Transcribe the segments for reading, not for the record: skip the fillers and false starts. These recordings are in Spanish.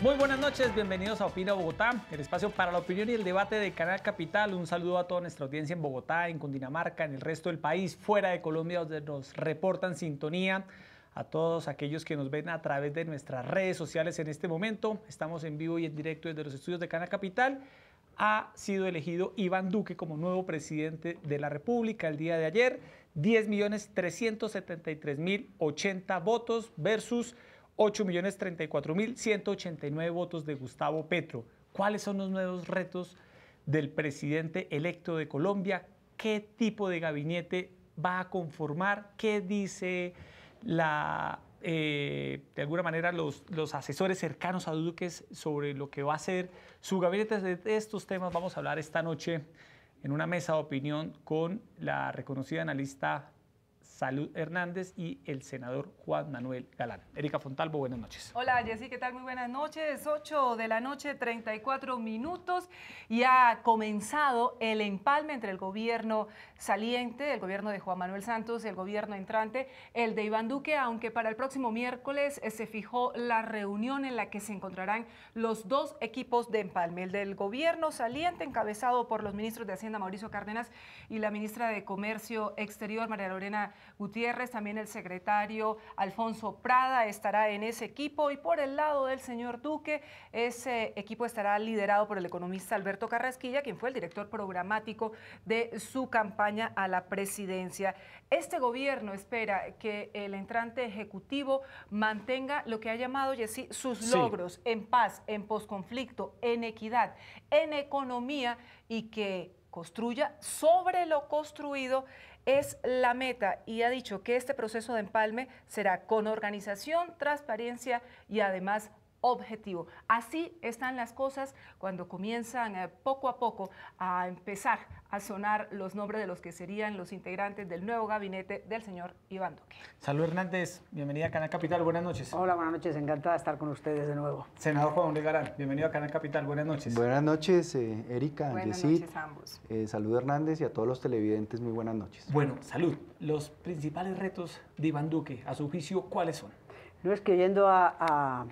Muy buenas noches, bienvenidos a Opina Bogotá, el espacio para la opinión y el debate de Canal Capital. Un saludo a toda nuestra audiencia en Bogotá, en Cundinamarca, en el resto del país, fuera de Colombia, donde nos reportan sintonía. A todos aquellos que nos ven a través de nuestras redes sociales en este momento. Estamos en vivo y en directo desde los estudios de Canal Capital. Ha sido elegido Iván Duque como nuevo presidente de la República el día de ayer. 10.373.080 votos versus 8.034.189 votos de Gustavo Petro. ¿Cuáles son los nuevos retos del presidente electo de Colombia? ¿Qué tipo de gabinete va a conformar? ¿Qué dice de alguna manera los asesores cercanos a Duque sobre lo que va a ser su gabinete? De estos temas vamos a hablar esta noche en una mesa de opinión con la reconocida analista Salud Hernández y el senador Juan Manuel Galán. Erika Fontalvo, buenas noches. Hola Jessy, ¿qué tal? Muy buenas noches. 8 de la noche, 34 minutos y ha comenzado el empalme entre el gobierno saliente, el gobierno de Juan Manuel Santos, el gobierno entrante, el de Iván Duque, aunque para el próximo miércoles se fijó la reunión en la que se encontrarán los dos equipos de empalme, el del gobierno saliente encabezado por los ministros de Hacienda Mauricio Cárdenas y la ministra de Comercio Exterior María Lorena Gutiérrez. También el secretario Alfonso Prada estará en ese equipo, y por el lado del señor Duque, ese equipo estará liderado por el economista Alberto Carrasquilla, quien fue el director programático de su campaña a la presidencia. Este gobierno espera que el entrante ejecutivo mantenga lo que ha llamado, Jessy, sus logros en paz, en posconflicto, en equidad, en economía, y que construya sobre lo construido. Es la meta, y ha dicho que este proceso de empalme será con organización, transparencia y además objetivo. Así están las cosas cuando comienzan poco a poco a empezar a sonar los nombres de los que serían los integrantes del nuevo gabinete del señor Iván Duque. Salud Hernández, bienvenida a Canal Capital, buenas noches. Hola, buenas noches, encantada de estar con ustedes de nuevo. Senador Juan Manuel Galán, bienvenido a Canal Capital, buenas noches. Buenas noches, Erika, Buenas Yesid, noches a ambos. Salud Hernández, y a todos los televidentes, muy buenas noches. Bueno, Salud, los principales retos de Iván Duque, a su juicio, ¿cuáles son? No, es que oyendo a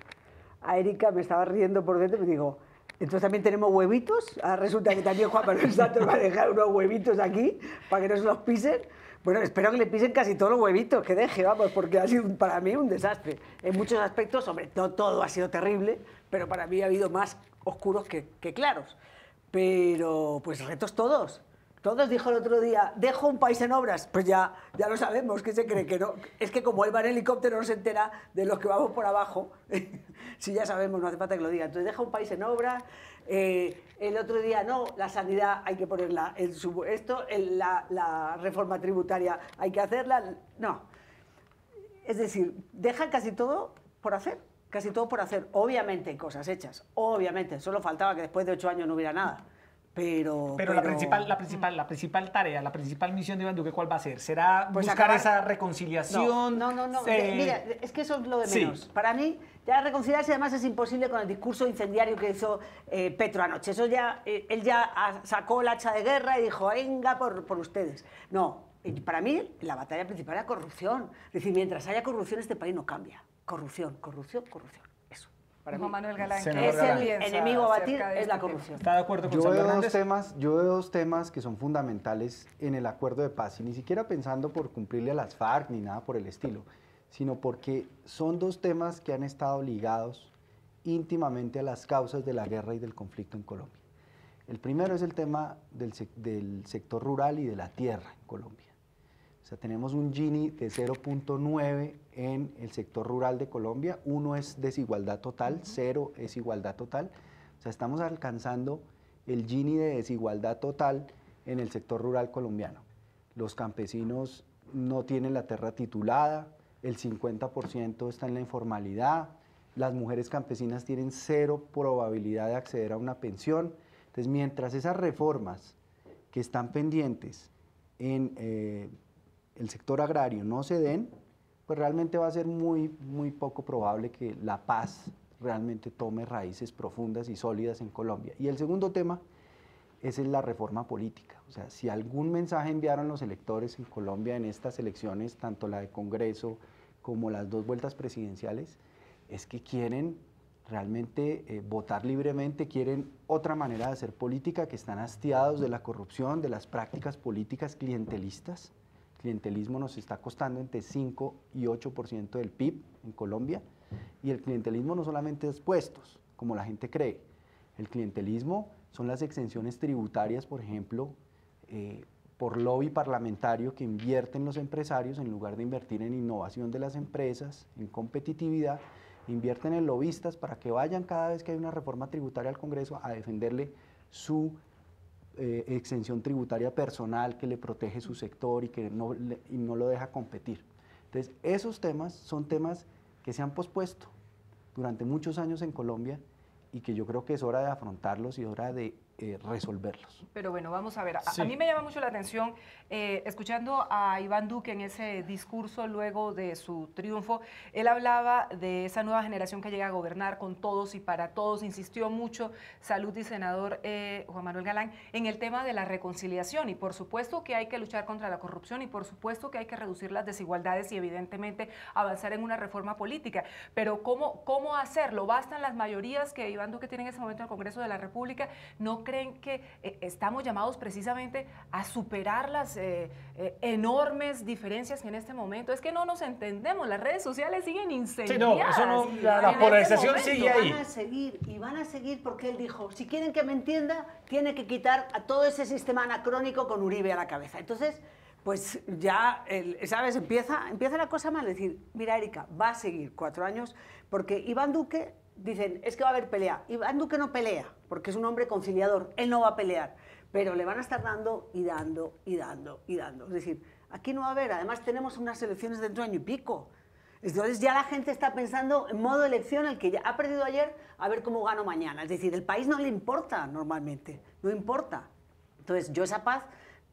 Erika me estaba riendo por dentro y digo, entonces también tenemos huevitos. Ahora resulta que también Juan Manuel Santos va a dejar unos huevitos aquí para que no se los pisen. Bueno, espero que le pisen casi todos los huevitos que deje, vamos, porque ha sido para mí un desastre. En muchos aspectos, sobre todo ha sido terrible, pero para mí ha habido más oscuros que claros. Pero, pues retos todos. Todos, dijo el otro día, dejo un país en obras. Pues ya lo sabemos, ¿qué se cree? Que no. Es que como él va en helicóptero no se entera de los que vamos por abajo. Sí, ya sabemos, no hace falta que lo diga. Entonces, deja un país en obras. El otro día, no, la sanidad hay que ponerla en la reforma tributaria hay que hacerla. No. Es decir, deja casi todo por hacer. Casi todo por hacer. Obviamente hay cosas hechas. Obviamente. Solo faltaba que después de 8 años no hubiera nada. Pero la principal tarea, la principal misión de Iván Duque, ¿cuál va a ser? ¿Será pues buscar acabar... esa reconciliación? No. Mira, es que eso es lo de menos. Sí. Para mí, ya reconciliarse además es imposible con el discurso incendiario que hizo Petro anoche. Eso ya, él ya sacó el hacha de guerra y dijo, venga por ustedes. No, para mí la batalla principal es la corrupción. Es decir, mientras haya corrupción, este país no cambia. Corrupción. Eso. Juan Manuel Galán, que es el enemigo a batir, es la corrupción. ¿Está de acuerdo con Salud Hernández? Yo veo dos temas que son fundamentales en el acuerdo de paz, y ni siquiera pensando por cumplirle a las FARC ni nada por el estilo, sino porque son dos temas que han estado ligados íntimamente a las causas de la guerra y del conflicto en Colombia. El primero es el tema del sector rural y de la tierra en Colombia. O sea, tenemos un Gini de 0.9 en el sector rural de Colombia. 1 es desigualdad total, 0 es igualdad total. O sea, estamos alcanzando el Gini de desigualdad total en el sector rural colombiano. Los campesinos no tienen la tierra titulada, el 50% está en la informalidad, las mujeres campesinas tienen 0 probabilidad de acceder a una pensión. Entonces, mientras esas reformas que están pendientes en el sector agrario no se den, pues realmente va a ser muy poco probable que la paz realmente tome raíces profundas y sólidas en Colombia. Y el segundo tema es la reforma política. O sea, si algún mensaje enviaron los electores en Colombia en estas elecciones, tanto la de Congreso como las 2 vueltas presidenciales, es que quieren realmente votar libremente, quieren otra manera de hacer política, que están hastiados de la corrupción, de las prácticas políticas clientelistas. El clientelismo nos está costando entre 5 y 8% del PIB en Colombia, y el clientelismo no solamente es puestos, como la gente cree. El clientelismo son las exenciones tributarias, por ejemplo, por lobby parlamentario que invierten los empresarios en lugar de invertir en innovación de las empresas, en competitividad, invierten en lobistas para que vayan cada vez que hay una reforma tributaria al Congreso a defenderle su exención tributaria personal que le protege su sector y que no lo deja competir. Entonces, esos temas son temas que se han pospuesto durante muchos años en Colombia y que yo creo que es hora de afrontarlos y hora de resolverlos. Pero bueno, vamos a ver, Sí. a mí me llama mucho la atención, escuchando a Iván Duque en ese discurso luego de su triunfo, él hablaba de esa nueva generación que llega a gobernar con todos y para todos, insistió mucho, Salud y senador Juan Manuel Galán, en el tema de la reconciliación, y por supuesto que hay que luchar contra la corrupción y por supuesto que hay que reducir las desigualdades y evidentemente avanzar en una reforma política, pero ¿cómo hacerlo? ¿Bastan las mayorías que Iván Duque tiene en ese momento en el Congreso de la República? ¿No creen que estamos llamados precisamente a superar las enormes diferencias que en este momento? Es que no nos entendemos, las redes sociales siguen incendiadas. Sí, no, eso no, Sí, la en polarización este sigue ahí. Y van a seguir porque él dijo, si quieren que me entienda, tiene que quitar a todo ese sistema anacrónico con Uribe a la cabeza. Entonces, pues ya, ¿sabes? Empieza la cosa mal. Es decir, mira, Erika, va a seguir 4 años porque Iván Duque, dicen, es que va a haber pelea. Iván Duque no pelea porque es un hombre conciliador, él no va a pelear, pero le van a estar dando y dando y dando y dando. Es decir, aquí no va a haber, además tenemos unas elecciones dentro de año y pico. Entonces ya la gente está pensando en modo elección, el que ya ha perdido ayer, a ver cómo gano mañana. Es decir, el país no le importa normalmente, no importa. Entonces yo esa paz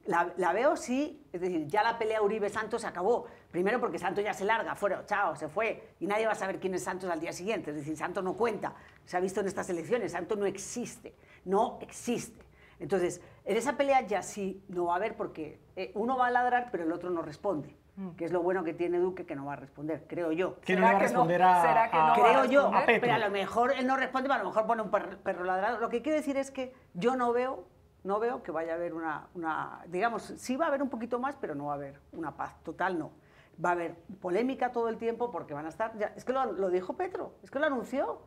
la veo, sí, es decir, ya la pelea Uribe-Santos se acabó. Primero porque Santos ya se larga, fuera, chao, se fue, y nadie va a saber quién es Santos al día siguiente. Es decir, Santos no cuenta, se ha visto en estas elecciones, Santos no existe, no existe. Entonces, en esa pelea ya sí no va a haber porque uno va a ladrar, pero el otro no responde. Que es lo bueno que tiene Duque, que no va a responder, creo yo. Que no le va a responder ¿Será que no va a Creo yo, responder? Petro. pero a lo mejor él no responde, pero a lo mejor pone un perro ladrado. Lo que quiero decir es que yo no veo que vaya a haber digamos, sí va a haber un poquito más, pero no va a haber una paz total, no. Va a haber polémica todo el tiempo porque van a estar, es que lo dijo Petro, es que lo anunció,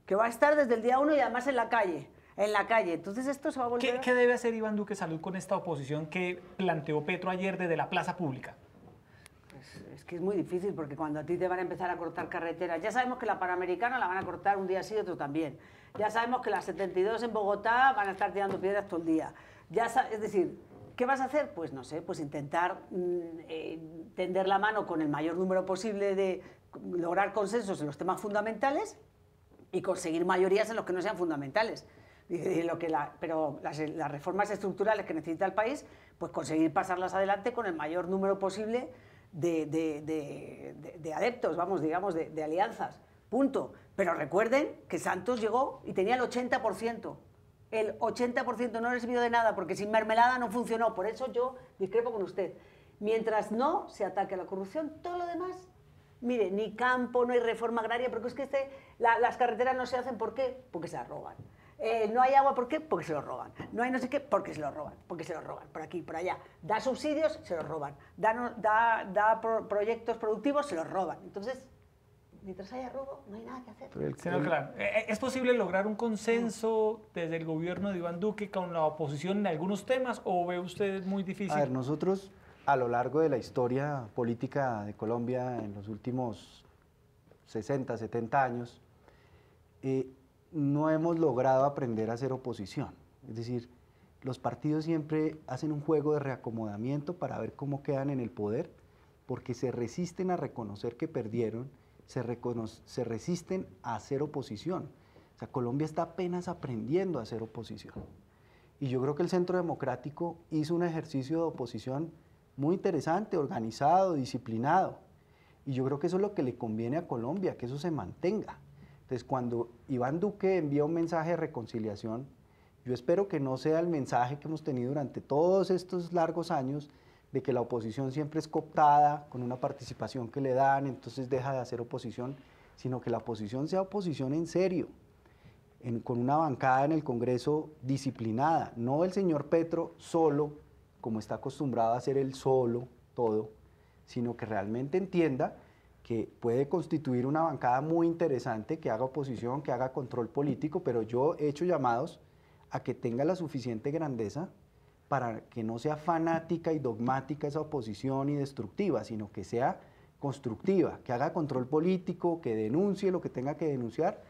que va a estar desde el día 1 y además en la calle. Entonces esto se va a volver... ¿Qué debe hacer Iván Duque Salud con esta oposición que planteó Petro ayer desde la plaza pública? Pues es que es muy difícil porque cuando a ti te van a empezar a cortar carreteras, ya sabemos que la Panamericana la van a cortar un día sí y otro también. Ya sabemos que las 72 en Bogotá van a estar tirando piedras todo el día. Es decir, ¿qué vas a hacer? Pues no sé, pues intentar tender la mano con el mayor número posible de lograr consensos en los temas fundamentales y conseguir mayorías en los que no sean fundamentales. Pero las reformas estructurales que necesita el país, pues conseguir pasarlas adelante con el mayor número posible de adeptos, vamos, digamos, de alianzas. Punto. Pero recuerden que Santos llegó y tenía el 80%. El 80% no le sirvió de nada porque sin mermelada no funcionó. Por eso yo discrepo con usted. Mientras no se ataque a la corrupción, todo lo demás, mire, ni campo, no hay reforma agraria, porque es que las carreteras no se hacen, ¿por qué? Porque se las roban. No hay agua, ¿por qué? Porque se lo roban. No hay no sé qué, porque se lo roban. Por aquí, por allá. Da subsidios, se los roban. Da proyectos productivos, se los roban. Entonces, mientras haya robo, no hay nada que hacer. Señor Galán, ¿es posible lograr un consenso desde el gobierno de Iván Duque con la oposición en algunos temas o ve usted muy difícil? A ver, nosotros a lo largo de la historia política de Colombia en los últimos 60, 70 años, no hemos logrado aprender a hacer oposición. Es decir, los partidos siempre hacen un juego de reacomodamiento para ver cómo quedan en el poder, porque se resisten a reconocer que perdieron, se resisten a hacer oposición. O sea, Colombia está apenas aprendiendo a hacer oposición. Y yo creo que el Centro Democrático hizo un ejercicio de oposición muy interesante, organizado, disciplinado. Y yo creo que eso es lo que le conviene a Colombia, que eso se mantenga. Entonces, cuando Iván Duque envía un mensaje de reconciliación, yo espero que no sea el mensaje que hemos tenido durante todos estos largos años, de que la oposición siempre es cooptada, con una participación que le dan, entonces deja de hacer oposición. sino que la oposición sea oposición en serio, con una bancada en el Congreso disciplinada, no el señor Petro solo, como está acostumbrado a hacer él solo todo, sino que realmente entienda que puede constituir una bancada muy interesante, que haga oposición, que haga control político, pero yo he hecho llamados a que tenga la suficiente grandeza para que no sea fanática y dogmática esa oposición y destructiva, sino que sea constructiva, que haga control político, que denuncie lo que tenga que denunciar,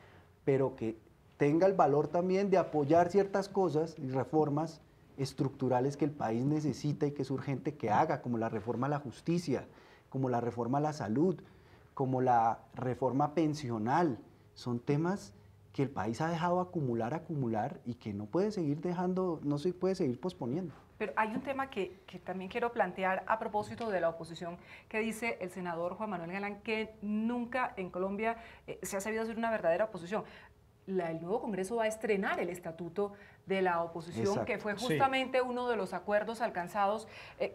pero que tenga el valor también de apoyar ciertas cosas y reformas estructurales que el país necesita y que es urgente que haga, como la reforma a la justicia, como la reforma a la salud, como la reforma pensional. Son temas que el país ha dejado acumular y que no puede seguir dejando, no se puede seguir posponiendo. Pero hay un tema que también quiero plantear a propósito de la oposición, que dice el senador Juan Manuel Galán, que nunca en Colombia se ha sabido hacer una verdadera oposición. El nuevo Congreso va a estrenar el estatuto de la oposición, Exacto. que fue justamente uno de los acuerdos alcanzados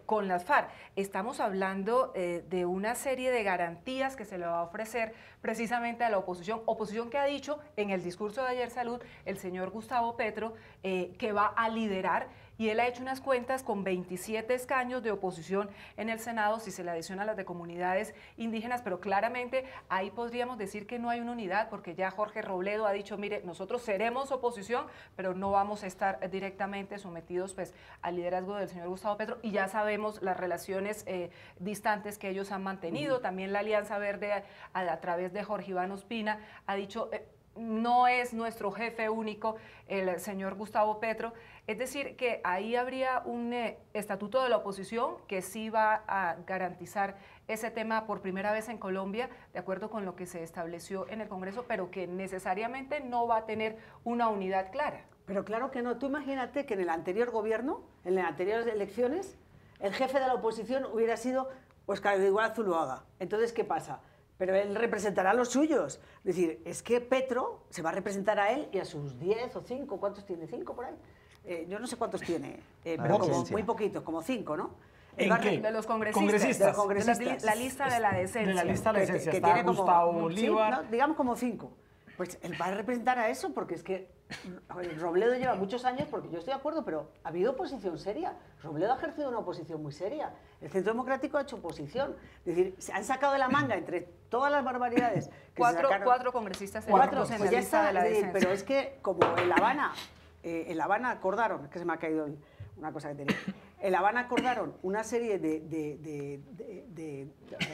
con las FARC. Estamos hablando de una serie de garantías que se le va a ofrecer precisamente a la oposición que ha dicho en el discurso de ayer Salud el señor Gustavo Petro que va a liderar, y él ha hecho unas cuentas con 27 escaños de oposición en el Senado, si se le adiciona a las de comunidades indígenas, pero claramente ahí podríamos decir que no hay una unidad, porque ya Jorge Robledo ha dicho, mire, nosotros seremos oposición, pero no vamos a estar directamente sometidos pues al liderazgo del señor Gustavo Petro, y ya sabemos las relaciones distantes que ellos han mantenido. También la Alianza Verde a través de Jorge Iván Ospina ha dicho no es nuestro jefe único el señor Gustavo Petro. Es decir, que ahí habría un estatuto de la oposición que sí va a garantizar ese tema por primera vez en Colombia, de acuerdo con lo que se estableció en el Congreso, pero que necesariamente no va a tener una unidad clara. Pero claro que no. Tú imagínate que en el anterior gobierno, en las anteriores elecciones, el jefe de la oposición hubiera sido Óscar Edigual Zuluaga. Entonces, ¿qué pasa? Pero él representará a los suyos. Es decir, es que Petro se va a representar a él y a sus 10 o 5, ¿cuántos tiene? ¿5 por ahí? Yo no sé cuántos tiene, pero como muy poquitos, como 5, ¿no? ¿En qué? De los congresistas. De los congresistas. La lista de la decencia. De la lista de la decencia. Que Está tiene como, Gustavo sí, Bolívar. no, digamos como 5. Pues él va a representar a eso, porque es que Robledo lleva muchos años, porque yo estoy de acuerdo, pero ha habido oposición seria. Robledo ha ejercido una oposición muy seria. El Centro Democrático ha hecho oposición. Es decir, se han sacado de la manga entre todas las barbaridades. Que cuatro congresistas cuatro, en pues la ya lista de la decencia. pero es que como en La Habana acordaron, es que se me ha caído una cosa que tenía. En La Habana acordaron una serie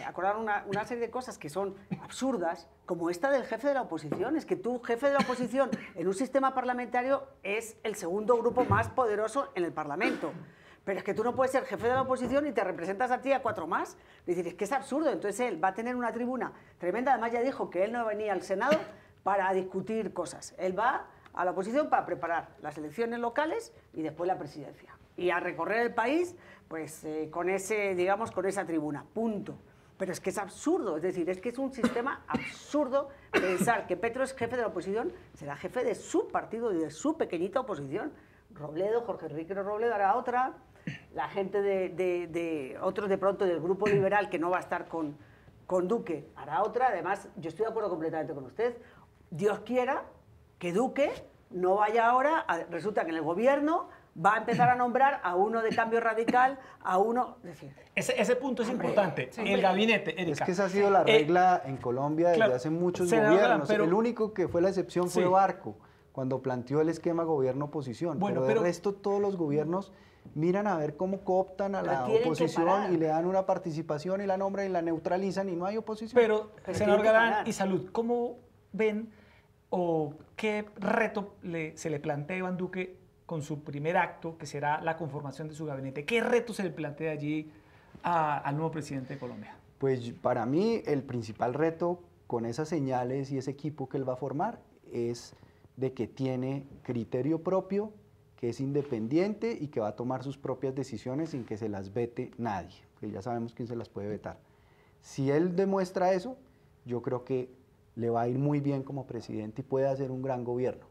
acordaron una serie de cosas que son absurdas, como esta del jefe de la oposición. Es que tú, jefe de la oposición, en un sistema parlamentario, es el segundo grupo más poderoso en el Parlamento. Pero es que tú no puedes ser jefe de la oposición y te representas a ti a 4 más. Es decir, es que es absurdo. Entonces él va a tener una tribuna tremenda. Además ya dijo que él no venía al Senado para discutir cosas. Él va a la oposición para preparar las elecciones locales y después la presidencia. Y a recorrer el país, pues con esa tribuna, punto. Pero es que es absurdo, es decir, es que es un sistema absurdo pensar que Petro es jefe de la oposición, será jefe de su partido y de su pequeñita oposición. Robledo, Jorge Enrique Robledo hará otra, la gente de otros de pronto del grupo liberal que no va a estar con Duque hará otra. Además, yo estoy de acuerdo completamente con usted, Dios quiera que Duque no vaya ahora, resulta que en el gobierno va a empezar a nombrar a uno de Cambio Radical, a uno... Es decir, ese punto es importante. Sí, el gabinete, Erika. Es que esa ha sido la regla en Colombia desde hace muchos gobiernos. Pero el único que fue la excepción fue Barco, cuando planteó el esquema gobierno-oposición. Bueno, pero el resto, todos los gobiernos miran a ver cómo cooptan a la oposición y le dan una participación y la nombran y la neutralizan y no hay oposición. Pero senador Galán y Salud, ¿cómo ven o qué reto se le plantea a Iván Duque con su primer acto, que será la conformación de su gabinete? ¿Qué reto se le plantea allí al nuevo presidente de Colombia? Pues para mí el principal reto con esas señales y ese equipo que él va a formar es de que tiene criterio propio, que es independiente y que va a tomar sus propias decisiones sin que se las vete nadie, que ya sabemos quién se las puede vetar. Si él demuestra eso, yo creo que le va a ir muy bien como presidente y puede hacer un gran gobierno.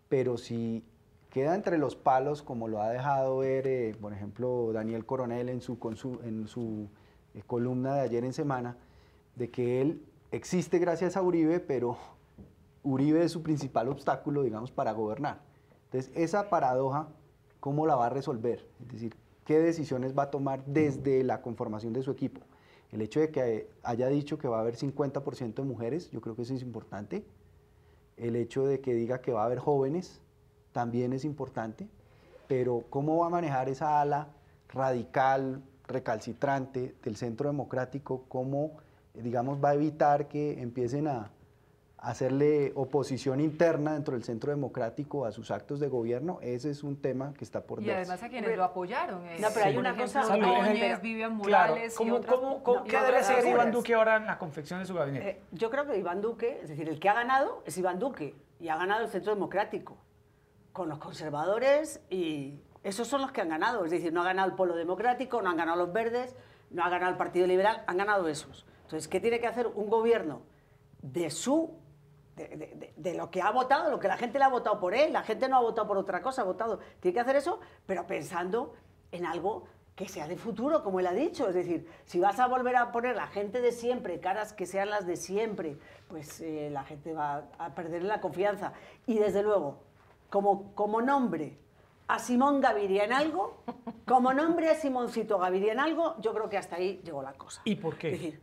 Pero si queda entre los palos, como lo ha dejado ver, por ejemplo, Daniel Coronel en su columna de ayer en Semana, de que él existe gracias a Uribe, pero Uribe es su principal obstáculo, digamos, para gobernar. Entonces, esa paradoja, ¿cómo la va a resolver? Es decir, ¿qué decisiones va a tomar desde la conformación de su equipo? El hecho de que haya dicho que va a haber 50% de mujeres, yo creo que eso es importante. El hecho de que diga que va a haber jóvenes, también es importante. Pero ¿cómo va a manejar esa ala radical, recalcitrante del Centro Democrático? ¿Cómo, digamos, va a evitar que empiecen a hacerle oposición interna dentro del Centro Democrático a sus actos de gobierno? Ese es un tema que está por Y verse. además a quienes lo apoyaron. No, pero hay por una ejemplo, cosa... Ordóñez, Vivian Morales y otras. ¿Qué debe hacer Iván Duque ahora en la confección de su gabinete? Yo creo que Iván Duque, es decir, el que ha ganado es Iván Duque y ha ganado el Centro Democrático con los conservadores y esos son los que han ganado. Es decir, no ha ganado el Polo Democrático, no han ganado los Verdes, no ha ganado el Partido Liberal, han ganado esos. Entonces, ¿qué tiene que hacer un gobierno de lo que ha votado, lo que la gente le ha votado por él? La gente no ha votado por otra cosa, ha votado. Tiene que hacer eso, pero pensando en algo que sea de futuro, como él ha dicho. Es decir, si vas a volver a poner la gente de siempre, caras que sean las de siempre, pues la gente va a perder la confianza. Y desde luego, como nombre a Simón Gaviria en algo, como nombre a Simoncito Gaviria en algo, yo creo que hasta ahí llegó la cosa. ¿Y por qué? Es decir,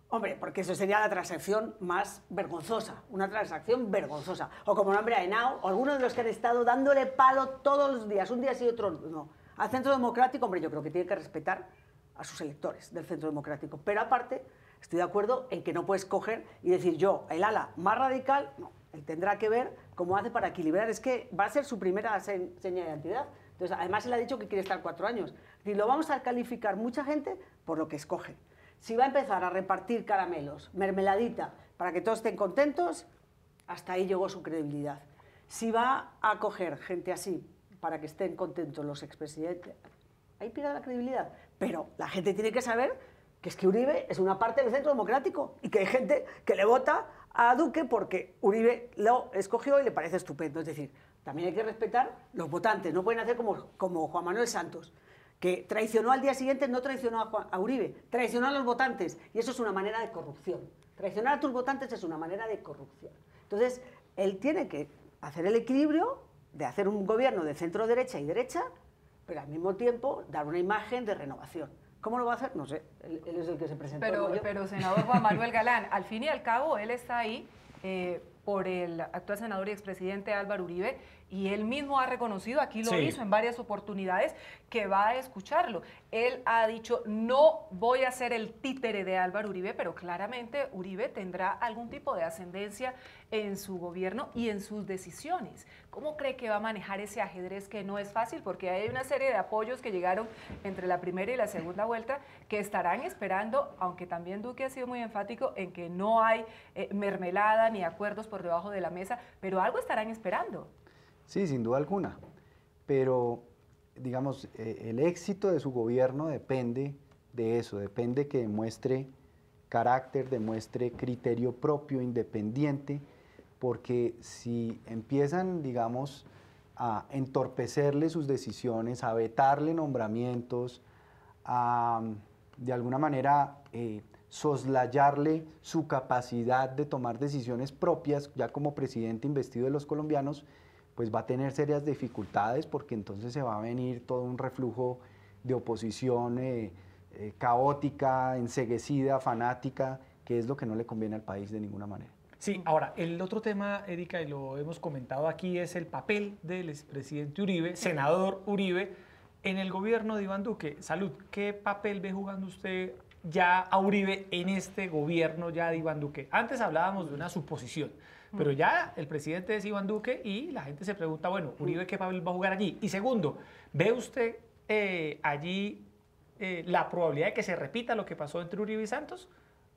hombre, porque eso sería la transacción más vergonzosa, una transacción vergonzosa. O como nombre a Henao, o algunos de los que han estado dándole palo todos los días, un día sí, otro no. Al Centro Democrático, hombre, yo creo que tiene que respetar a sus electores del Centro Democrático. Pero aparte, estoy de acuerdo en que no puedes coger y decir yo, el ala más radical, no. Él tendrá que ver cómo hace para equilibrar. Es que va a ser su primera seña de identidad. Entonces, además, él ha dicho que quiere estar 4 años. Es decir, lo vamos a calificar mucha gente por lo que escoge. Si va a empezar a repartir caramelos, mermeladita, para que todos estén contentos, hasta ahí llegó su credibilidad. Si va a coger gente así para que estén contentos los expresidentes, ahí pierde la credibilidad. Pero la gente tiene que saber que es que Uribe es una parte del Centro Democrático y que hay gente que le vota a Duque porque Uribe lo escogió y le parece estupendo. Es decir, también hay que respetar los votantes. No pueden hacer como Juan Manuel Santos, que traicionó al día siguiente, no traicionó a Uribe, traicionó a los votantes. Y eso es una manera de corrupción. Traicionar a tus votantes es una manera de corrupción. Entonces, él tiene que hacer el equilibrio de hacer un gobierno de centro-derecha y derecha, pero al mismo tiempo dar una imagen de renovación. ¿Cómo lo va a hacer? No sé, él es el que se presentó. Pero senador Juan Manuel Galán, al fin y al cabo, él está ahí por el actual senador y expresidente Álvaro Uribe, y él mismo ha reconocido, aquí lo hizo en varias oportunidades, que va a escucharlo. Él ha dicho, no voy a ser el títere de Álvaro Uribe, pero claramente Uribe tendrá algún tipo de ascendencia en su gobierno y en sus decisiones. ¿Cómo cree que va a manejar ese ajedrez que no es fácil? Porque hay una serie de apoyos que llegaron entre la primera y la segunda vuelta que estarán esperando, aunque también Duque ha sido muy enfático en que no hay mermelada ni acuerdos por debajo de la mesa, pero algo estarán esperando. Sí, sin duda alguna, pero digamos, el éxito de su gobierno depende de eso, depende que demuestre carácter, demuestre criterio propio, independiente, porque si empiezan, digamos, a entorpecerle sus decisiones, a vetarle nombramientos, a de alguna manera soslayarle su capacidad de tomar decisiones propias, ya como presidente investido de los colombianos, pues va a tener serias dificultades porque entonces se va a venir todo un reflujo de oposición caótica, enceguecida, fanática, que es lo que no le conviene al país de ninguna manera. Sí, ahora, el otro tema, Erika, y lo hemos comentado aquí, es el papel del expresidente Uribe, senador Uribe, en el gobierno de Iván Duque. Salud, ¿qué papel ve jugando usted ya a Uribe en este gobierno ya de Iván Duque? Antes hablábamos de una suposición, pero ya el presidente es Iván Duque y la gente se pregunta, bueno, Uribe, ¿qué papel va a jugar allí? Y segundo, ¿ve usted allí la probabilidad de que se repita lo que pasó entre Uribe y Santos,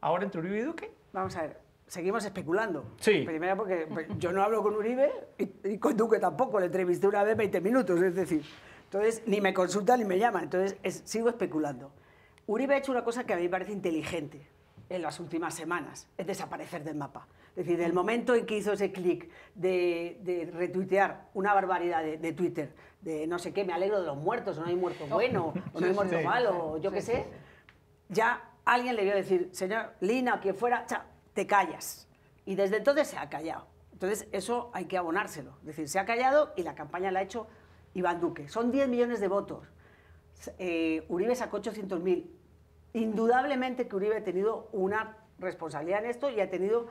ahora entre Uribe y Duque? Vamos a ver, seguimos especulando. Sí. Primero porque yo no hablo con Uribe y con Duque tampoco, le entrevisté una vez 20 minutos, es decir, entonces ni me consulta ni me llama, entonces sigo especulando. Uribe ha hecho una cosa que a mí me parece inteligente en las últimas semanas, es desaparecer del mapa. Es decir, del momento en que hizo ese clic de retuitear una barbaridad de Twitter, de no sé qué, me alegro de los muertos, o no hay muerto bueno, o no hay muerto malo, o yo qué sé, ya alguien le vio decir, señor Lina o quien fuera, te callas. Y desde entonces se ha callado. Entonces eso hay que abonárselo. Es decir, se ha callado y la campaña la ha hecho Iván Duque. Son 10 millones de votos. Uribe sacó 800.000. Indudablemente que Uribe ha tenido una responsabilidad en esto y ha tenido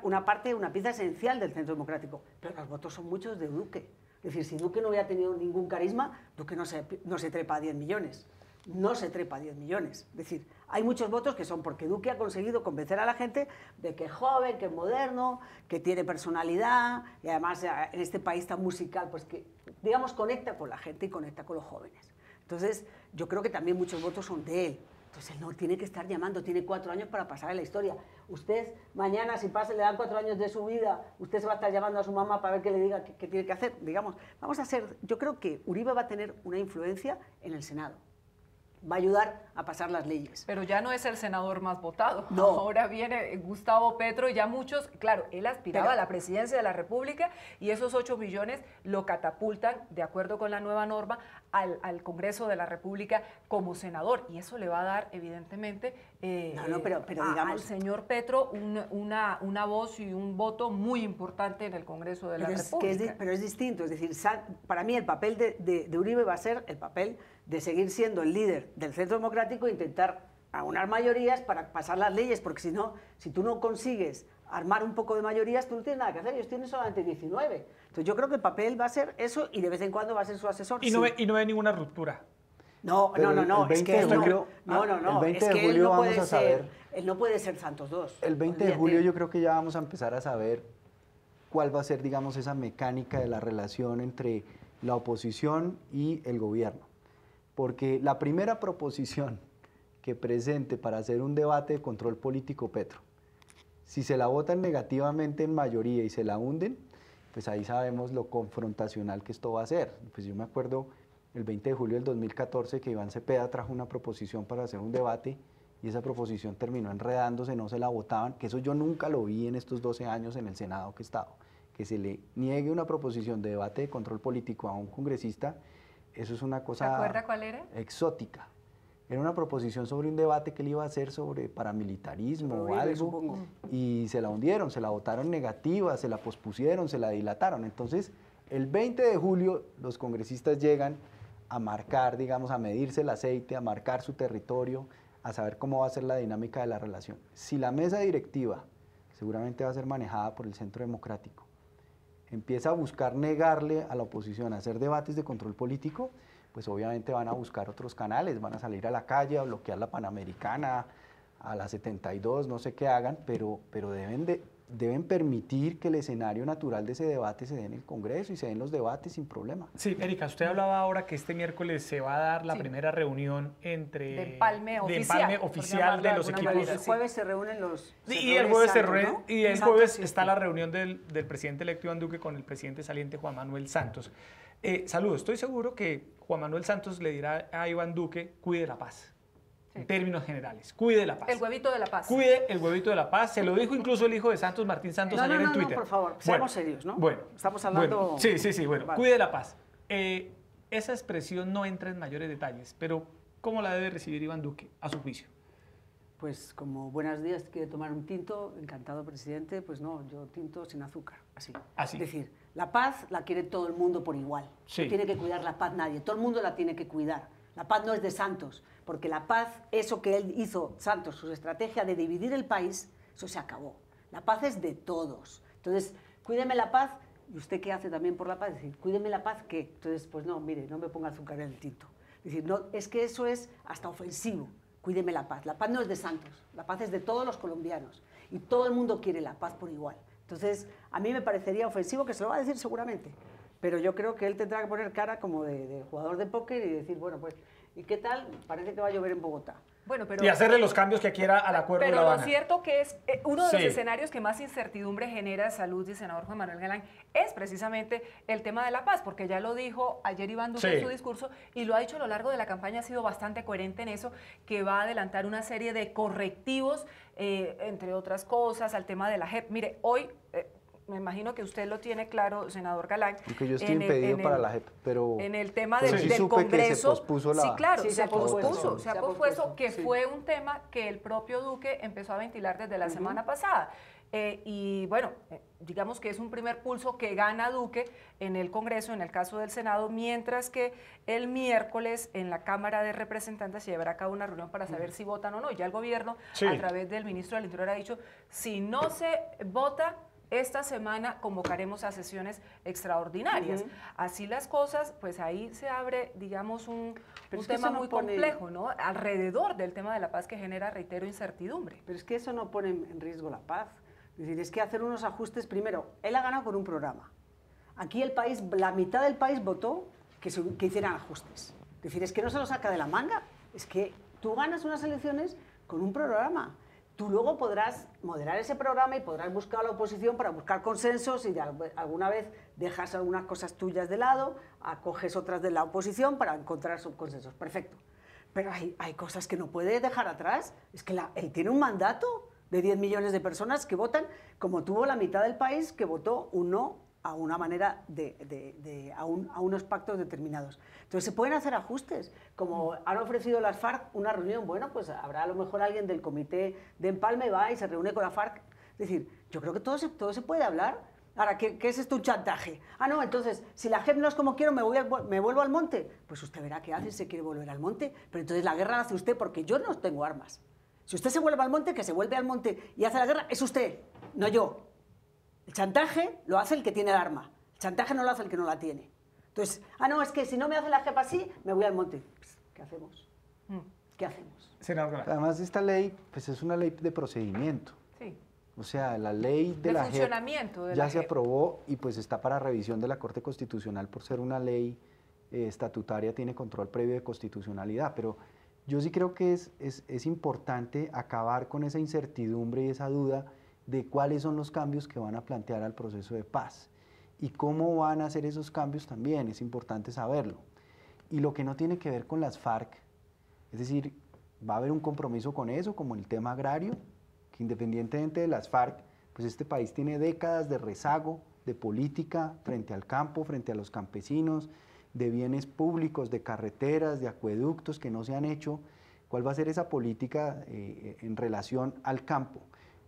una parte, una pieza esencial del Centro Democrático. Pero los votos son muchos de Duque. Es decir, si Duque no hubiera tenido ningún carisma, Duque no se trepa a 10 millones. No se trepa a 10 millones. Es decir, hay muchos votos que son porque Duque ha conseguido convencer a la gente de que es joven, que es moderno, que tiene personalidad y además en este país tan musical, pues que, digamos, conecta con la gente y conecta con los jóvenes. Entonces, yo creo que también muchos votos son de él. Entonces, él no tiene que estar llamando, tiene 4 años para pasar en la historia. Usted, mañana, si pasa, le dan 4 años de su vida, usted se va a estar llamando a su mamá para ver qué le diga qué tiene que hacer. Digamos, vamos a hacer, yo creo que Uribe va a tener una influencia en el Senado. Va a ayudar a pasar las leyes. Pero ya no es el senador más votado. No. Ahora viene Gustavo Petro y ya muchos, claro, él aspiraba a la presidencia de la República y esos 8 millones lo catapultan, de acuerdo con la nueva norma, al Congreso de la República como senador. Y eso le va a dar, evidentemente, digamos, al señor Petro una voz y un voto muy importante en el Congreso de la República. Pero es distinto. Es decir, para mí el papel de Uribe va a ser el papel de seguir siendo el líder del Centro Democrático e intentar aunar mayorías para pasar las leyes, porque si no, si tú no consigues armar un poco de mayorías, tú no tienes nada que hacer, ellos tienen solamente 19. Entonces yo creo que el papel va a ser eso y de vez en cuando va a ser su asesor. Y no ve ninguna ruptura. No, es que él no puede ser, él no puede ser Santos II. El 20 de julio yo creo que ya vamos a empezar a saber cuál va a ser, digamos, esa mecánica de la relación entre la oposición y el gobierno. Porque la primera proposición que presente para hacer un debate de control político Petro, si se la votan negativamente en mayoría y se la hunden, pues ahí sabemos lo confrontacional que esto va a ser. Pues yo me acuerdo el 20 de julio del 2014 que Iván Cepeda trajo una proposición para hacer un debate y esa proposición terminó enredándose, no se la votaban, que eso yo nunca lo vi en estos 12 años en el Senado que he estado, que se le niegue una proposición de debate de control político a un congresista. Eso es una cosa... ¿Se acuerda cuál era? Exótica. Era una proposición sobre un debate que él iba a hacer sobre paramilitarismo o algo, supongo. Y se la hundieron, se la votaron negativa, se la pospusieron, se la dilataron. Entonces, el 20 de julio los congresistas llegan a marcar, digamos, a medirse el aceite, a marcar su territorio, a saber cómo va a ser la dinámica de la relación. Si la mesa directiva, seguramente va a ser manejada por el Centro Democrático, empieza a buscar negarle a la oposición a hacer debates de control político, pues obviamente van a buscar otros canales, van a salir a la calle a bloquear la Panamericana, a la 72, no sé qué hagan, pero deben permitir que el escenario natural de ese debate se dé en el Congreso y se den los debates sin problema. Sí, Erika, usted hablaba ahora que este miércoles se va a dar la primera reunión entre... De empalme oficial de los equipos. El jueves se reúnen los... Y el jueves, el jueves está la reunión del presidente electo Iván Duque con el presidente saliente Juan Manuel Santos. Saludos, estoy seguro que Juan Manuel Santos le dirá a Iván Duque, cuide la paz. En términos generales, cuide la paz. El huevito de la paz. Cuide el huevito de la paz. Se lo dijo incluso el hijo de Santos, Martín Santos, ayer en Twitter. No, por favor, seamos serios, ¿no? Bueno. Estamos hablando... Bueno, sí, bueno. Vale. Cuide la paz. Esa expresión no entra en mayores detalles, pero ¿cómo la debe recibir Iván Duque, a su juicio? Pues como buenos días, quiere tomar un tinto, encantado presidente, pues no, yo tinto sin azúcar, así. Así. Es decir, la paz la quiere todo el mundo por igual. Sí. No tiene que cuidar la paz nadie, todo el mundo la tiene que cuidar. La paz no es de Santos, porque la paz, eso que él hizo, Santos, su estrategia de dividir el país, eso se acabó. La paz es de todos. Entonces, cuídeme la paz, ¿y usted qué hace también por la paz? Es decir, cuídeme la paz, ¿qué? Entonces, pues no, mire, no me ponga azúcar en el tinto. Es decir, no, es que eso es hasta ofensivo. Cuídeme la paz. La paz no es de Santos, la paz es de todos los colombianos. Y todo el mundo quiere la paz por igual. Entonces, a mí me parecería ofensivo, que se lo va a decir seguramente, pero yo creo que él tendrá que poner cara como de jugador de póker y decir, bueno, pues, ¿y qué tal? Parece que va a llover en Bogotá. Bueno, pero, y hacerle los cambios que quiera al acuerdo de La Habana. Pero lo cierto que es uno de los escenarios que más incertidumbre genera salud y senador Juan Manuel Galán es precisamente el tema de la paz, porque ya lo dijo ayer Iván Duque en su discurso y lo ha dicho a lo largo de la campaña, ha sido bastante coherente en eso, que va a adelantar una serie de correctivos, entre otras cosas, al tema de la JEP. Mire, hoy me imagino que usted lo tiene claro, senador Galán. Porque yo estoy impedido para la JEP, pero... En el tema pero del sí supe Congreso. que se pospuso la... Sí, claro, Sí, se pospuso, que sí. fue un tema que el propio Duque empezó a ventilar desde la semana pasada. Y bueno, digamos que es un primer pulso que gana Duque en el Congreso, en el caso del Senado, mientras que el miércoles en la Cámara de Representantes se llevará a cabo una reunión para saber si votan o no. Ya el gobierno, a través del ministro del Interior, ha dicho, si no se vota, esta semana convocaremos a sesiones extraordinarias. Así las cosas, pues ahí se abre, digamos, un tema muy complejo, ¿no? Alrededor del tema de la paz que genera, reitero, incertidumbre. Pero es que eso no pone en riesgo la paz. Es decir, es que hacer unos ajustes, primero, él ha ganado con un programa. Aquí el país, la mitad del país votó que hicieran ajustes. Es decir, es que no se lo saca de la manga. Es que tú ganas unas elecciones con un programa. Tú luego podrás moderar ese programa y podrás buscar a la oposición para buscar consensos y alguna vez dejas algunas cosas tuyas de lado, acoges otras de la oposición para encontrar consensos. Perfecto. Pero hay cosas que no puede dejar atrás. Es que él tiene un mandato de 10 millones de personas que votan, como tuvo la mitad del país que votó un no a una manera a unos pactos determinados. Entonces se pueden hacer ajustes, como han ofrecido las FARC una reunión, bueno, pues habrá a lo mejor alguien del comité de empalme, va y se reúne con la FARC. Es decir, yo creo que todo se puede hablar. Ahora, ¿qué es esto, un chantaje? Ah, no, entonces, si la JEP no es como quiero, me vuelvo al monte. Pues usted verá qué hace si se quiere volver al monte, pero entonces la guerra la hace usted porque yo no tengo armas. Si usted se vuelve al monte, que se vuelve al monte y hace la guerra, es usted, no yo. El chantaje lo hace el que tiene el arma. El chantaje no lo hace el que no la tiene. Entonces, no, es que si no me hace la JEP así, me voy al monte. Pues, ¿qué hacemos? ¿Qué hacemos? Además, esta ley pues es una ley de procedimiento. Sí. O sea, la ley de la funcionamiento JEP ya se aprobó y pues está para revisión de la Corte Constitucional por ser una ley estatutaria, tiene control previo de constitucionalidad, pero yo sí creo que es importante acabar con esa incertidumbre y esa duda de cuáles son los cambios que van a plantear al proceso de paz y cómo van a hacer esos cambios también, es importante saberlo. Y lo que no tiene que ver con las FARC, es decir, va a haber un compromiso con eso, como el tema agrario, que independientemente de las FARC, pues este país tiene décadas de rezago, de política frente al campo, frente a los campesinos, de bienes públicos, de carreteras, de acueductos que no se han hecho. ¿Cuál va a ser esa política en relación al campo,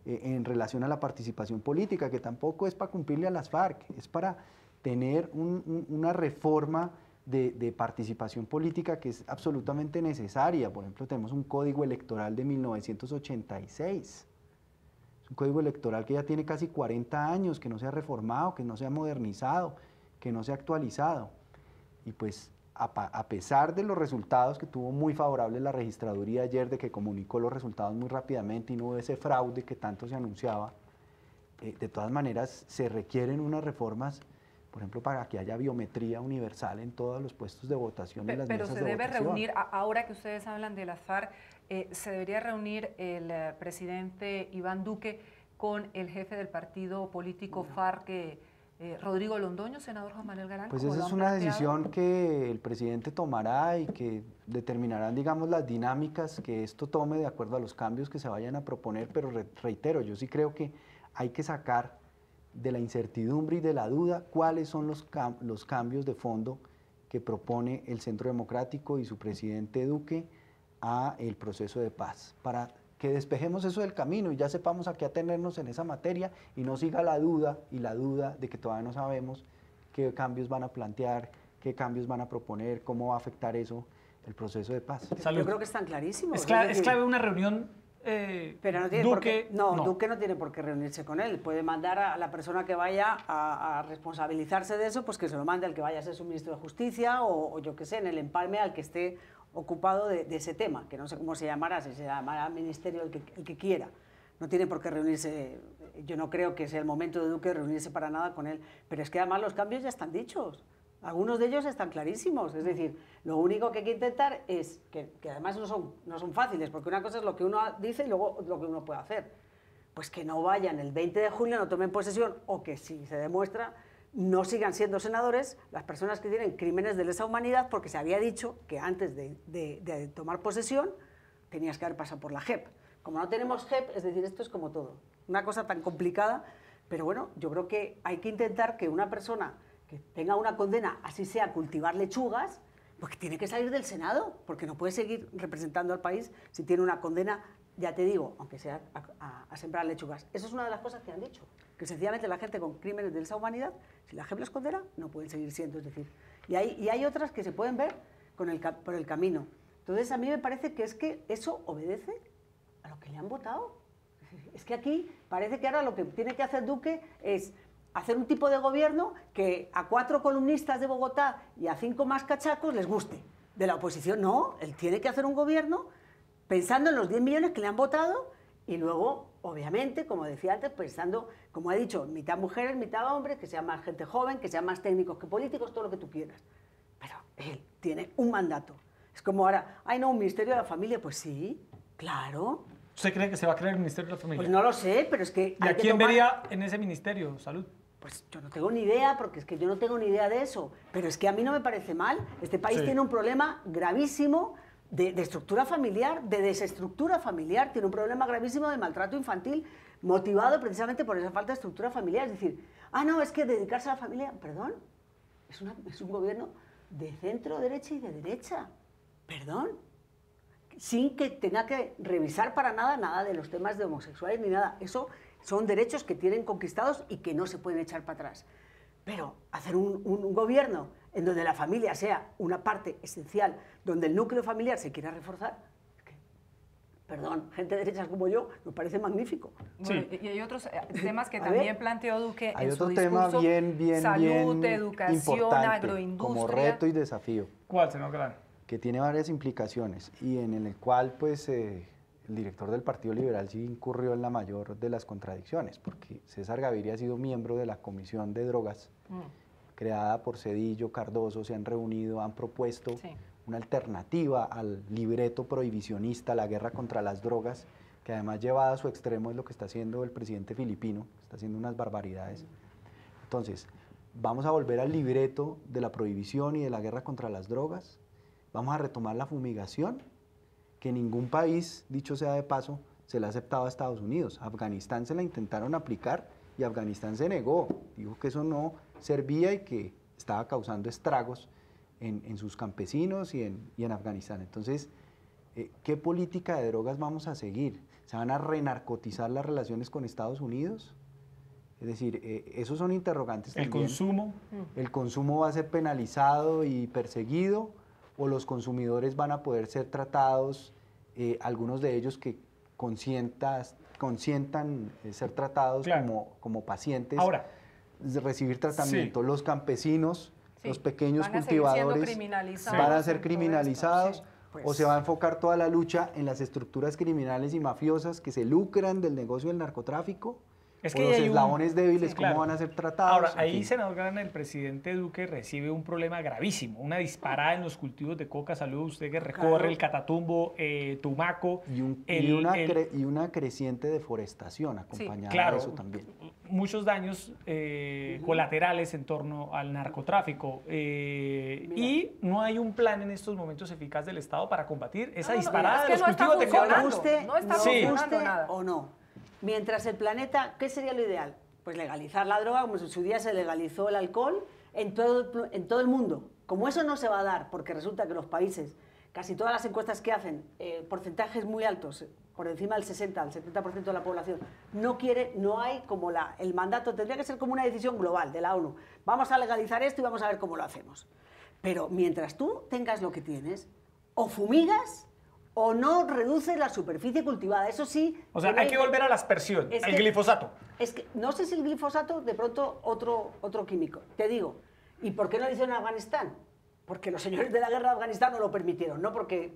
en relación a la participación política, que tampoco es para cumplirle a las FARC, es para tener una reforma de participación política que es absolutamente necesaria? Por ejemplo, tenemos un código electoral de 1986, es un código electoral que ya tiene casi 40 años, que no se ha reformado, que no se ha modernizado, que no se ha actualizado. Y pues a pesar de los resultados que tuvo muy favorables la registraduría ayer, de que comunicó los resultados muy rápidamente y no hubo ese fraude que tanto se anunciaba, de todas maneras se requieren unas reformas, por ejemplo, para que haya biometría universal en todos los puestos de votación y las mesas de votación. Pero se debe reunir, ahora que ustedes hablan de las FARC, se debería reunir el presidente Iván Duque con el jefe del partido político FARC, Rodrigo Londoño, senador Juan Manuel Galán. Pues esa es una decisión que el presidente tomará y que determinarán, digamos, las dinámicas que esto tome de acuerdo a los cambios que se vayan a proponer, pero reitero, yo sí creo que hay que sacar de la incertidumbre y de la duda cuáles son los cambios de fondo que propone el Centro Democrático y su presidente Duque a el proceso de paz, para que despejemos eso del camino y ya sepamos a qué atenernos en esa materia y no siga la duda de que todavía no sabemos qué cambios van a plantear, qué cambios van a proponer, cómo va a afectar eso el proceso de paz. Yo creo que están clarísimos. Es clave una reunión. Pero no tiene Duque, Duque no tiene por qué reunirse con él. Puede mandar a la persona que vaya a responsabilizarse de eso, pues que se lo mande al que vaya a ser su ministro de Justicia o yo qué sé, en el empalme al que esté ocupado de ese tema, que no sé cómo se llamará, si se llamará ministerio el que quiera. No tiene por qué reunirse, yo no creo que sea el momento de Duque reunirse para nada con él, pero es que además los cambios ya están dichos. Algunos de ellos están clarísimos, es decir, lo único que hay que intentar es, que además no son fáciles, porque una cosa es lo que uno dice y luego lo que uno puede hacer, pues que no vayan el 20 de julio, no tomen posesión, o que si se demuestra, no sigan siendo senadores las personas que tienen crímenes de lesa humanidad, porque se había dicho que antes de tomar posesión tenías que haber pasado por la JEP. Como no tenemos JEP, es decir, esto es como todo, una cosa tan complicada Pero bueno, yo creo que hay que intentar que una persona que tenga una condena, así sea cultivar lechugas, pues que tiene que salir del Senado, porque no puede seguir representando al país si tiene una condena, ya te digo, aunque sea a sembrar lechugas. Eso es una de las cosas que han dicho, que sencillamente la gente con crímenes de lesa humanidad, si la gente los condena, no pueden seguir siendo, es decir. Y hay otras que se pueden ver por el camino. Entonces, a mí me parece que es que eso obedece a lo que le han votado. Es que aquí parece que ahora lo que tiene que hacer Duque es hacer un tipo de gobierno que a 4 columnistas de Bogotá y a 5 más cachacos les guste. De la oposición, no, él tiene que hacer un gobierno pensando en los 10 millones que le han votado y luego, obviamente, como decía antes, pensando, como he dicho, mitad mujeres, mitad hombres, que sea más gente joven, que sean más técnicos que políticos, todo lo que tú quieras. Pero él tiene un mandato. Es como ahora, ay no, un ministerio de la familia, pues sí, claro. ¿Usted cree que se va a crear el Ministerio de la Familia? Pues no lo sé, pero es que... ¿Y a quién vería en ese ministerio? Salud. Pues yo no tengo ni idea, porque es que yo no tengo ni idea de eso. Pero es que a mí no me parece mal. Este país tiene un problema gravísimo de estructura familiar, de desestructura familiar. Tiene un problema gravísimo de maltrato infantil, motivado precisamente por esa falta de estructura familiar. Es decir, no, es que dedicarse a la familia, perdón, es un gobierno de centro, derecha y de derecha. Perdón. Sin que tenga que revisar para nada de los temas de homosexuales ni nada. Eso son derechos que tienen conquistados y que no se pueden echar para atrás. Pero hacer un gobierno en donde la familia sea una parte esencial, donde el núcleo familiar se quiera reforzar, perdón, gente de derechas como yo, nos parece magnífico. Bueno, y hay otros temas que también planteó Duque hay en su otro tema discurso. bien salud, educación, importante, agroindustria. como reto y desafío. ¿Cuál, senador Galán? Que tiene varias implicaciones y en el cual pues el director del Partido Liberal sí incurrió en la mayor de las contradicciones, porque César Gaviria ha sido miembro de la Comisión de Drogas, creada por Zedillo, Cardoso, se han reunido, han propuesto una alternativa al libreto prohibicionista, la guerra contra las drogas, que además llevada a su extremo es lo que está haciendo el presidente filipino, está haciendo unas barbaridades. Entonces, vamos a volver al libreto de la prohibición y de la guerra contra las drogas. Vamos a retomar la fumigación, que ningún país, dicho sea de paso, se la ha aceptado a Estados Unidos. Afganistán se la intentaron aplicar y Afganistán se negó, dijo que eso no servía y que estaba causando estragos en sus campesinos y en Afganistán. Entonces, ¿qué política de drogas vamos a seguir? ¿Se van a renarcotizar las relaciones con Estados Unidos? Es decir, esos son interrogantes también. ¿El consumo? ¿El consumo va a ser penalizado y perseguido? ¿O los consumidores van a poder ser tratados, algunos de ellos que consientan ser tratados como pacientes, ahora, recibir tratamiento? Los campesinos, los pequeños van a cultivadores, van a ser criminalizados. Pues, ¿O se va a enfocar toda la lucha en las estructuras criminales y mafiosas que se lucran del negocio del narcotráfico? Es o que los hay eslabones débiles, ¿cómo van a ser tratados? Ahora, En ahí, fin. senador Galán, el presidente Duque recibe un problema gravísimo, una disparada en los cultivos de coca. Saludo a usted que recorre el Catatumbo, Tumaco. Y una creciente deforestación acompañada de eso también. Muchos daños colaterales en torno al narcotráfico. Y no hay un plan en estos momentos eficaz del Estado para combatir esa disparada de los cultivos de coca. No está funcionando nada. ¿O no? Mientras el planeta, ¿qué sería lo ideal? Pues legalizar la droga, como en su día se legalizó el alcohol en todo el mundo. Como eso no se va a dar, porque resulta que los países, casi todas las encuestas que hacen, porcentajes muy altos, por encima del 60, al 70% de la población, no hay como el mandato, tendría que ser como una decisión global de la ONU. Vamos a legalizar esto y vamos a ver cómo lo hacemos. Pero mientras tú tengas lo que tienes, o fumigas, o no reduces la superficie cultivada, eso sí... O sea, hay que volver a la aspersión, el glifosato. Es que, no sé si el glifosato, de pronto otro químico. Te digo, ¿y por qué no lo hicieron en Afganistán? Porque los señores de la guerra de Afganistán no lo permitieron, no porque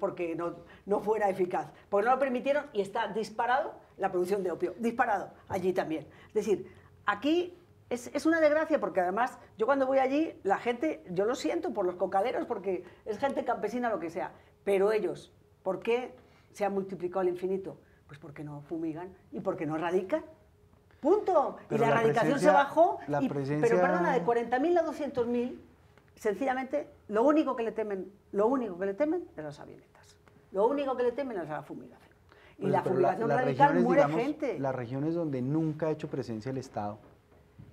no fuera eficaz, porque no lo permitieron y está disparado la producción de opio, disparado allí también. Es decir, aquí es una desgracia porque además yo cuando voy allí, la gente, yo lo siento por los cocaderos porque es gente campesina, lo que sea, pero ellos... ¿Por qué se ha multiplicado al infinito? Pues porque no fumigan y porque no erradican. ¡Punto! Pero y la erradicación se bajó, pero perdona, de 40.000 a 200.000, sencillamente, lo único que le temen es las avionetas. Lo único que le temen es a la fumigación. Y Pues, la fumigación radical muere gente. Las regiones donde nunca ha hecho presencia el Estado,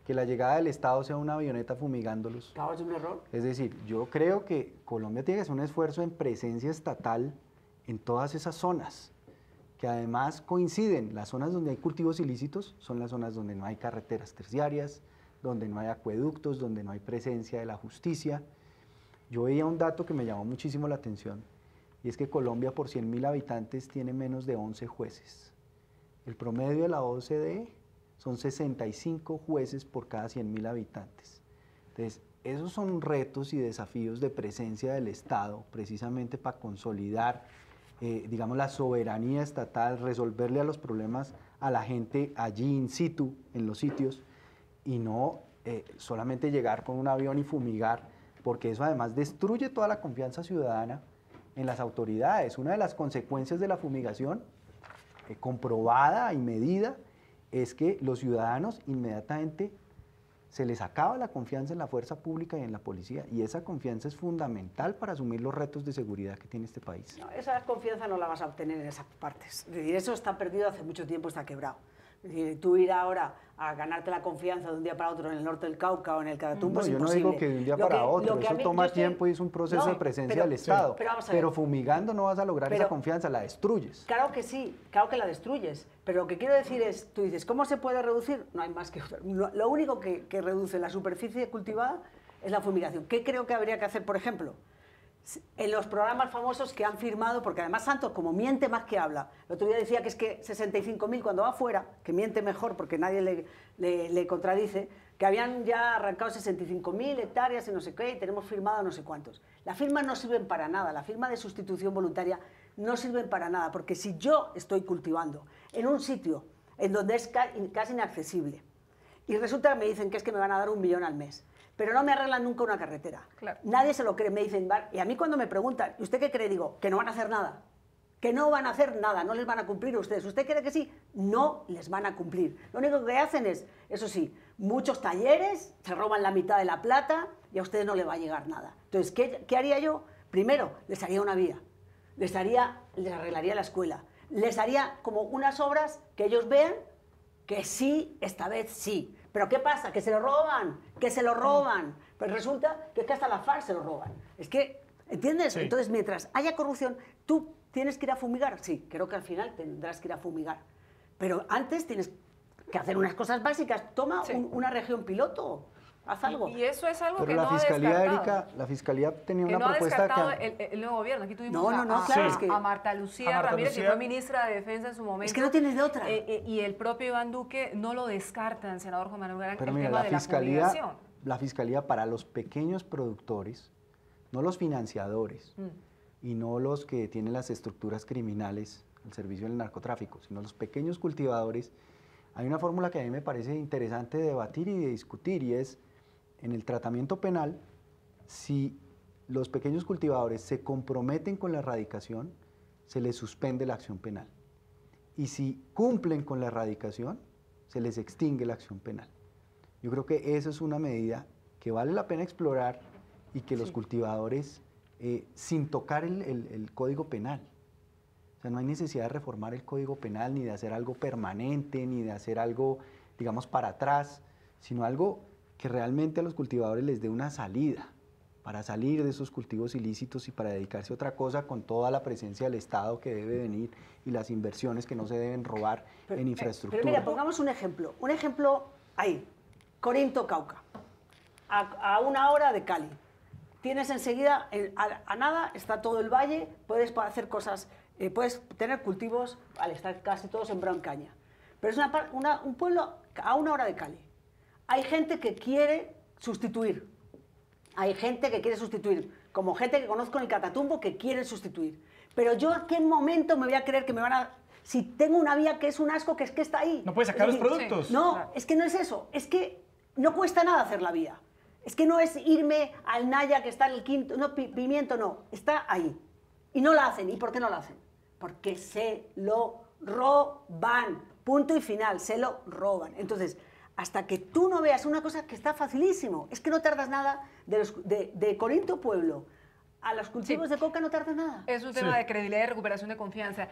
que la llegada del Estado sea una avioneta fumigándolos. Claro, es un error. Es decir, yo creo que Colombia tiene que hacer un esfuerzo en presencia estatal en todas esas zonas, que además coinciden. Las zonas donde hay cultivos ilícitos son las zonas donde no hay carreteras terciarias, donde no hay acueductos, donde no hay presencia de la justicia. Yo veía un dato que me llamó muchísimo la atención, y es que Colombia por 100.000 habitantes tiene menos de 11 jueces. El promedio de la OCDE son 65 jueces por cada 100.000 habitantes. Entonces, esos son retos y desafíos de presencia del Estado, precisamente para consolidar, digamos, la soberanía estatal, resolverle a los problemas a la gente allí in situ, en los sitios, y no solamente llegar con un avión y fumigar, porque eso además destruye toda la confianza ciudadana en las autoridades. Una de las consecuencias de la fumigación, comprobada y medida, es que los ciudadanos inmediatamente se les acaba la confianza en la fuerza pública y en la policía, y esa confianza es fundamental para asumir los retos de seguridad que tiene este país. No, esa confianza no la vas a obtener en esas partes. Es decir, eso está perdido hace mucho tiempo, está quebrado. Es decir, tú ir ahora a ganarte la confianza de un día para otro en el norte del Cauca o en el Catatumbo es imposible. Yo no digo que de un día para otro, eso toma tiempo y es un proceso de presencia del Estado. Pero fumigando no vas a lograr esa confianza, la destruyes. Claro que sí, claro que la destruyes. Pero lo que quiero decir es, tú dices, ¿cómo se puede reducir? No hay más que... Lo único que reduce la superficie cultivada es la fumigación. ¿Qué creo que habría que hacer, por ejemplo? En los programas famosos que han firmado, porque además Santos, como miente más que habla, el otro día decía que es que 65.000 cuando va afuera, que miente mejor porque nadie le contradice, que habían ya arrancado 65.000 hectáreas y no sé qué, y tenemos firmado no sé cuántos. Las firmas no sirven para nada, la firma de sustitución voluntaria no sirven para nada, porque si yo estoy cultivando en un sitio en donde es casi inaccesible, y resulta que me dicen que es que me van a dar 1 millón al mes, pero no me arreglan nunca una carretera. Claro. Nadie se lo cree, me dicen, y a mí cuando me preguntan, ¿y usted qué cree? Digo, que no van a hacer nada, que no van a hacer nada, no les van a cumplir a ustedes. ¿Usted cree que sí? No les van a cumplir. Lo único que hacen es, eso sí, muchos talleres, se roban la mitad de la plata y a ustedes no les va a llegar nada. Entonces, ¿qué haría yo? Primero, les haría una vía, les arreglaría la escuela, les haría como unas obras que ellos vean que sí, esta vez sí. Pero ¿qué pasa? Que se lo roban, que se lo roban. Pues resulta que es que hasta la FARC se lo roban. Es que, ¿entiendes? Sí. Entonces, mientras haya corrupción, ¿tú tienes que ir a fumigar? Sí, creo que al final tendrás que ir a fumigar. Pero antes tienes que hacer unas cosas básicas. Toma una región piloto. Haz algo. Y eso es algo pero que la no fiscalía, ha descartado. Erika, la fiscalía tenía que una no propuesta ha descartado el nuevo gobierno. Aquí tuvimos a Marta Lucía Ramírez, que fue ministra de Defensa en su momento. Es que no tienes de otra. Y el propio Iván Duque no lo descartan, senador Juan Manuel Galán, pero el mira, tema de la fumigación. La fiscalía para los pequeños productores, no los financiadores, y no los que tienen las estructuras criminales al servicio del narcotráfico, sino los pequeños cultivadores, hay una fórmula que a mí me parece interesante de debatir y de discutir, y es, en el tratamiento penal, si los pequeños cultivadores se comprometen con la erradicación, se les suspende la acción penal. Y si cumplen con la erradicación, se les extingue la acción penal. Yo creo que esa es una medida que vale la pena explorar y que los cultivadores, sin tocar el Código Penal, o sea, no hay necesidad de reformar el Código Penal, ni de hacer algo permanente, ni de hacer algo, digamos, para atrás, sino algo que realmente a los cultivadores les dé una salida para salir de esos cultivos ilícitos y para dedicarse a otra cosa con toda la presencia del Estado que debe venir y las inversiones que no se deben robar en infraestructura. Pero mira, pongamos un ejemplo ahí, Corinto, Cauca, a 1 hora de Cali. Tienes enseguida, a nada, está todo el valle, puedes hacer cosas, puedes tener cultivos, al estar casi todo sembrado en caña. Pero es un pueblo a 1 hora de Cali. Hay gente que quiere sustituir. Hay gente que quiere sustituir. Como gente que conozco en el Catatumbo que quiere sustituir. Pero yo, ¿a qué momento me voy a creer que me van a... Si tengo una vía que es un asco, que es que está ahí? No puedes sacar los productos. Sí. No, claro. Es que no es eso. Es que no cuesta nada hacer la vía. Es que no es irme al Naya que está en el quinto... No, Pimiento no. Está ahí. Y no la hacen. ¿Y por qué no la hacen? Porque se lo roban. Punto y final. Se lo roban. Entonces... hasta que tú no veas una cosa que está facilísimo. Es que no tardas nada, de Corinto Pueblo a los cultivos de coca no tarda nada. Es un tema de credibilidad y recuperación de confianza.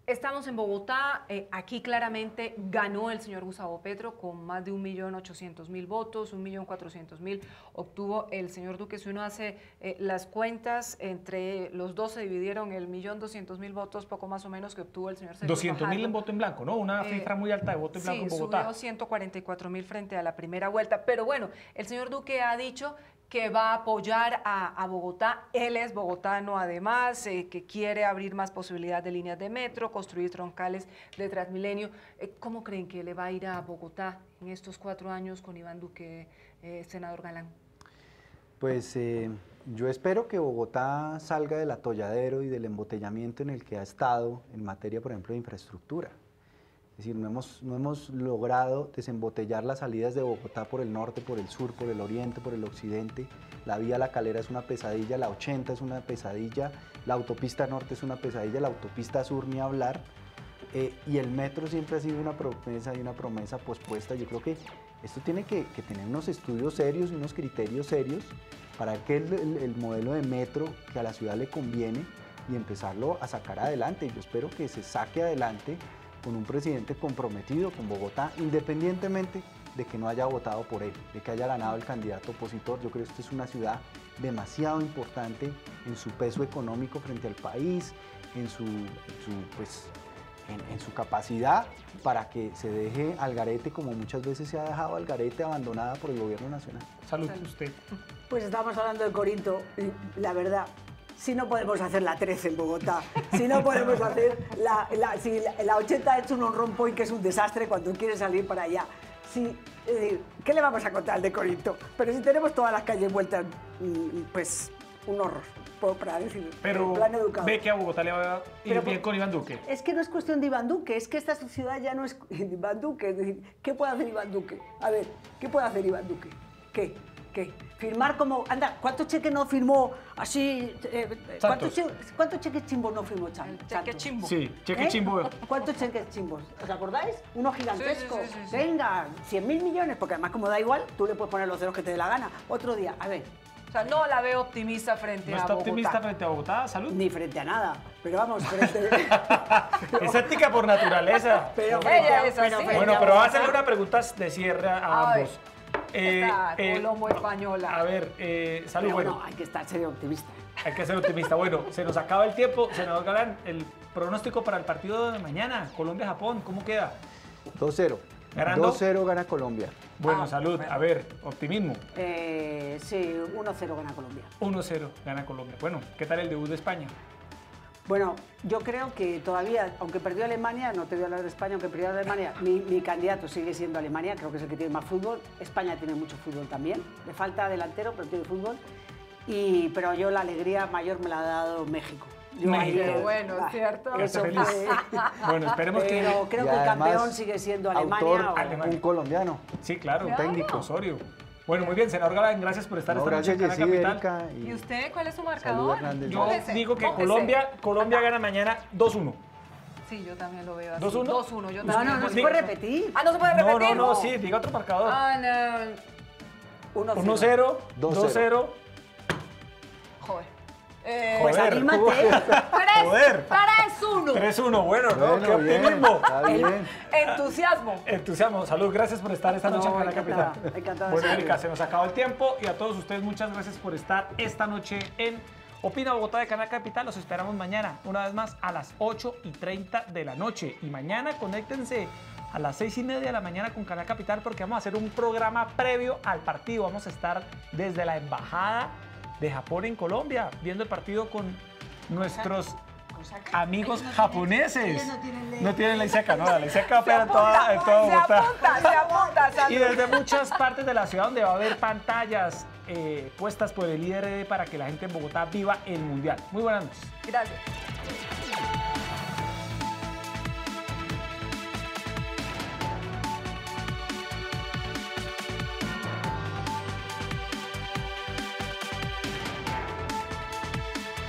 Estamos en Bogotá, aquí claramente ganó el señor Gustavo Petro con más de 1.800.000 votos, 1.400.000 obtuvo el señor Duque. Si uno hace las cuentas, entre los dos se dividieron el 1.200.000 votos, poco más o menos, que obtuvo el señor Sergio 200.000 en voto en blanco, ¿no? Una cifra muy alta de voto en blanco en Bogotá. Sí, subió 144.000 frente a la primera vuelta, pero bueno, el señor Duque ha dicho que va a apoyar a Bogotá. Él es bogotano además, que quiere abrir más posibilidades de líneas de metro, construir troncales de Transmilenio. ¿Cómo creen que le va a ir a Bogotá en estos 4 años con Iván Duque, senador Galán? Pues yo espero que Bogotá salga del atolladero y del embotellamiento en el que ha estado en materia, por ejemplo, de infraestructura. Es decir, no hemos logrado desembotellar las salidas de Bogotá por el norte, por el sur, por el oriente, por el occidente. La vía La Calera es una pesadilla, la 80 es una pesadilla, la autopista norte es una pesadilla, la autopista sur ni hablar. Y el metro siempre ha sido una promesa y una promesa pospuesta. Yo creo que esto tiene que tener unos estudios serios y unos criterios serios para que el modelo de metro que a la ciudad le conviene y empezarlo a sacar adelante. Yo espero que se saque adelante con un presidente comprometido con Bogotá, independientemente de que no haya votado por él, de que haya ganado el candidato opositor. Yo creo que esta es una ciudad demasiado importante en su peso económico frente al país, en su capacidad para que se deje al garete, como muchas veces se ha dejado al garete, abandonada por el gobierno nacional. Salud, usted. Pues estábamos hablando de Corinto, y la verdad, si no podemos hacer la 13 en Bogotá, si no podemos hacer si la 80 ha hecho un on point que es un desastre cuando quiere salir para allá. Es decir, ¿qué le vamos a contar de Corinto? Pero si tenemos todas las calles vueltas, pues un horror, para decir, pero plan educado. Ve que a Bogotá le va a ir bien con Iván Duque. Es que no es cuestión de Iván Duque, es que esta ciudad ya no es Iván Duque. Es decir, ¿qué puede hacer Iván Duque? A ver, ¿qué puede hacer Iván Duque? ¿Qué? Firmar como... Anda, ¿cuántos cheques no firmó así? ¿Cuántos cheques chimbos no firmó Santos? Cheque chimbo. Sí, cheque chimbo. ¿Cuántos cheques chimbos? ¿Os acordáis? Uno gigantesco. Sí. Venga, 100.000 millones, porque además como da igual, tú le puedes poner los ceros que te dé la gana. Otro día, a ver. O sea, no la veo optimista frente a Bogotá. ¿No está optimista frente a Bogotá? Salud. Ni frente a nada. Pero vamos, frente... Escéptica por naturaleza. Ella es así. Bueno, pero va a hacerle una pregunta de cierre a ambos. Colombo española. A ver, Salud, bueno, hay que estar serio optimista. Hay que ser optimista. Bueno, se nos acaba el tiempo. Senador Galán, el pronóstico para el partido de mañana, Colombia-Japón, ¿cómo queda? 2-0. ¿Ganando? 2-0 gana Colombia. Bueno, Salud. Bueno. A ver, optimismo. Sí, 1-0 gana Colombia. 1-0 gana Colombia. Bueno, ¿qué tal el debut de España? Bueno, yo creo que todavía, aunque perdió Alemania, no te voy a hablar de España, aunque perdió Alemania, mi candidato sigue siendo Alemania, creo que es el que tiene más fútbol. España tiene mucho fútbol también, le falta delantero, pero tiene fútbol. Pero yo la alegría mayor me la ha dado México. Qué bueno, ¿cierto? Eso feliz. Bueno, esperemos que... Pero creo Y que el además, campeón sigue siendo Alemania. Alemania. Un colombiano. Sí, claro. Claro. Técnico, Osorio. Bueno, muy bien, senador Galán, gracias por estar esta noche en Gracias, Canal Yesí, Capital. Erika. ¿Y usted cuál es su Salud, marcador? Hernández. Yo Mójese, digo que mójese. Colombia gana mañana 2-1. Sí, yo también lo veo así. 2-1. 2-1, yo No, también. no se puede repetir. Ah, no se puede repetir. No, sí, diga otro marcador. Ah, no. 1-0, 2-0. Joder. Pues Joder, anímate. Joder. 3-1. 3-1, bueno, ¿no? Bueno, ¡Qué bien, optimismo! está bien. Entusiasmo. Entusiasmo. Salud, gracias por estar esta noche en Canal encantada, Capital. encantada, Bueno, sí. Erika, se nos acabó el tiempo y a todos ustedes muchas gracias por estar esta noche en Opina Bogotá de Canal Capital. Los esperamos mañana, una vez más, a las 8:30 de la noche. Y mañana conéctense a las 6:30 de la mañana con Canal Capital porque vamos a hacer un programa previo al partido. Vamos a estar desde la Embajada de Japón en Colombia, viendo el partido con nuestros amigos japoneses. No tienen la ISECA, no, la ISECA opera en toda Bogotá. Se apunta, Salud. Y desde muchas partes de la ciudad donde va a haber pantallas puestas por el IRD para que la gente en Bogotá viva el Mundial. Muy buenas noches. Gracias.